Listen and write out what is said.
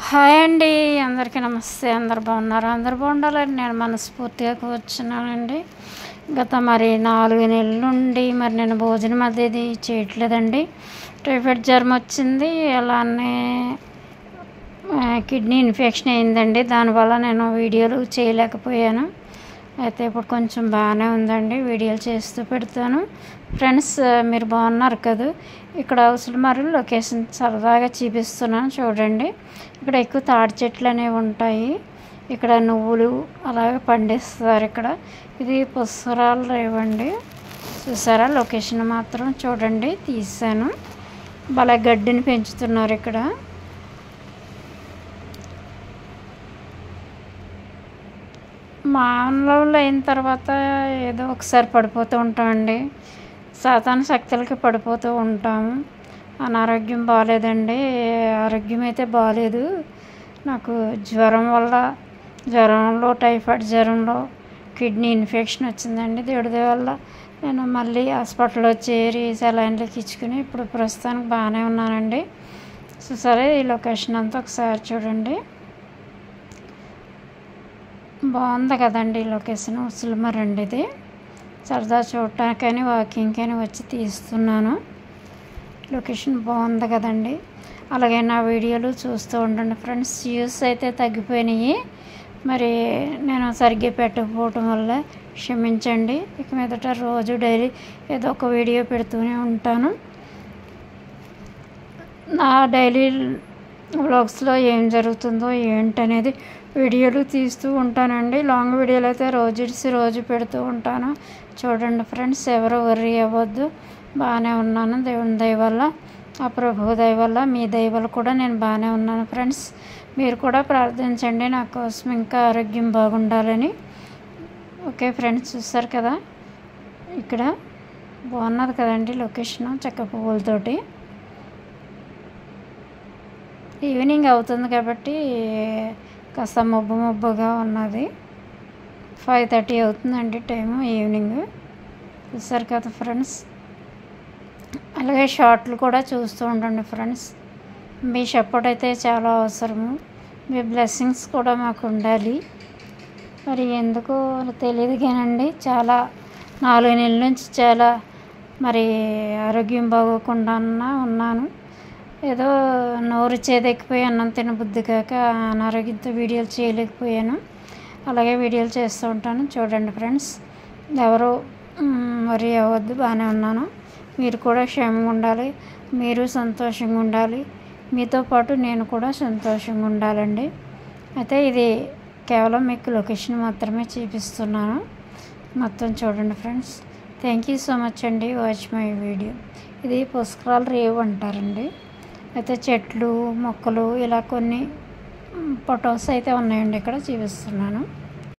Hi అండి, అందరికీ నమస్తే. అందరు బాగున్నారు? అందరు బాగుండాలని నేను మనస్ఫూర్తిగా కూర్చున్నానండి. గత 4 నెలల నుండి నేను భోజనం అది చేయట్లేదండి. టైఫాయిడ్ జ్వరం వచ్చింది, అలానే కిడ్నీ ఇన్ఫెక్షన్ అయిందండి. దానివల్ల నేను వీడియోలు చేయలేకపోయాను. అయితే ఇప్పుడు కొంచెం బాగానే ఉందండి, వీడియోలు చేస్తూ పెడతాను. ఫ్రెండ్స్, మీరు బాగున్నారు కదా? ఇక్కడ ఉసిరిమర్రి లొకేషన్ సరదాగా చూపిస్తున్నాను చూడండి. ఇక్కడ ఎక్కువ తాడి చెట్లు అనేవి ఉంటాయి. ఇక్కడ నువ్వులు అలాగే పండిస్తారు. ఇది పుష్కరాల రేవండి. చూసారా? లొకేషన్ మాత్రం చూడండి, తీసాను. భలే గడ్డిని పెంచుతున్నారు ఇక్కడ. మానవులు అయిన తర్వాత ఏదో ఒకసారి పడిపోతూ ఉంటామండి. సాతాను శక్తులకి పడిపోతూ ఉంటాము. అనారోగ్యం బాగాలేదండి, ఆరోగ్యం అయితే బాగాలేదు. నాకు జ్వరంలో టైఫాయిడ్ జ్వరంలో కిడ్నీ ఇన్ఫెక్షన్ వచ్చిందండి. దేవుడి వల్ల నేను మళ్ళీ హాస్పిటల్లో చేరి సెలైన్లకి ఇచ్చుకుని ఇప్పుడు ప్రస్తుతానికి బాగానే ఉన్నానండి. సరే, ఈ లొకేషన్ అంతా ఒకసారి చూడండి. బాగుంది కదండి ఈ లొకేషన్. ఉసిరిమర్రి అండి ఇది. సరదా చూడటానికని వాకింగ్కని వచ్చి తీస్తున్నాను. లొకేషన్ బాగుంది కదండి. అలాగే నా వీడియోలు చూస్తూ ఉండండి ఫ్రెండ్స్. వ్యూస్ అయితే తగ్గిపోయినాయి, నేను సరిగ్గా పెట్టకపోవటం వల్ల క్షమించండి. ఇక మీదట రోజు డైలీ ఏదో ఒక వీడియో పెడుతూనే ఉంటాను. నా డైలీ వ్లాగ్స్లో ఏం జరుగుతుందో ఏంటనేది వీడియోలు తీస్తూ ఉంటానండి. లాంగ్ వీడియోలు అయితే రోజు పెడుతూ ఉంటాను. చూడండి ఫ్రెండ్స్, ఎవరు వర్రీ అవ్వద్దు. బాగానే ఉన్నాను దేవుని దయ వల్ల, ఆ ప్రభు దయ వల్ల, మీ దయ వల్ల కూడా నేను బాగానే ఉన్నాను ఫ్రెండ్స్. మీరు కూడా ప్రార్థించండి నా కోసం ఇంకా ఆరోగ్యం బాగుండాలని. ఓకే ఫ్రెండ్స్, చూస్తారు కదా ఇక్కడ బాగున్నది కదండి లొకేషన్, చక్క పువ్వులతోటి. ఈవినింగ్ అవుతుంది కాబట్టి కాస్త మబ్బుగా ఉన్నది. 5:30 అవుతుందండి టైము, ఈవినింగ్. చూసారు కదా ఫ్రెండ్స్. అలాగే షార్ట్లు కూడా చూస్తూ ఉండండి ఫ్రెండ్స్. మీ సపోర్ట్ అయితే చాలా అవసరము. మీ బ్లెస్సింగ్స్ కూడా మాకు ఉండాలి. ఎందుకో తెలియదు కానండి, 4 నెలల నుంచి చాలా ఆరోగ్యం బాగోకుండా ఉన్నాను. ఏదో నోరు చేదెక్కిపోయి అన్నం తినబుద్ధి కాక అనారోగ్యంతో వీడియోలు చేయలేకపోయాను. అలాగే వీడియోలు చేస్తూ ఉంటాను. చూడండి ఫ్రెండ్స్, ఎవరు వరి అవ్వద్దు, బాగానే ఉన్నాను. మీరు కూడా క్షేమంగా ఉండాలి, మీరు సంతోషంగా ఉండాలి, మీతో పాటు నేను కూడా సంతోషంగా ఉండాలండి. అయితే ఇది కేవలం మీకు లొకేషన్ మాత్రమే చూపిస్తున్నాను. మొత్తం చూడండి friends. Thank you so much అండి, వాచ్ మై వీడియో. ఇది పుష్కరాల రేవు అంటారండి. అయితే చెట్లు మొక్కలు ఇలా కొన్ని ఫొటోస్ అయితే ఉన్నాయండి, ఇక్కడ చూపిస్తున్నాను.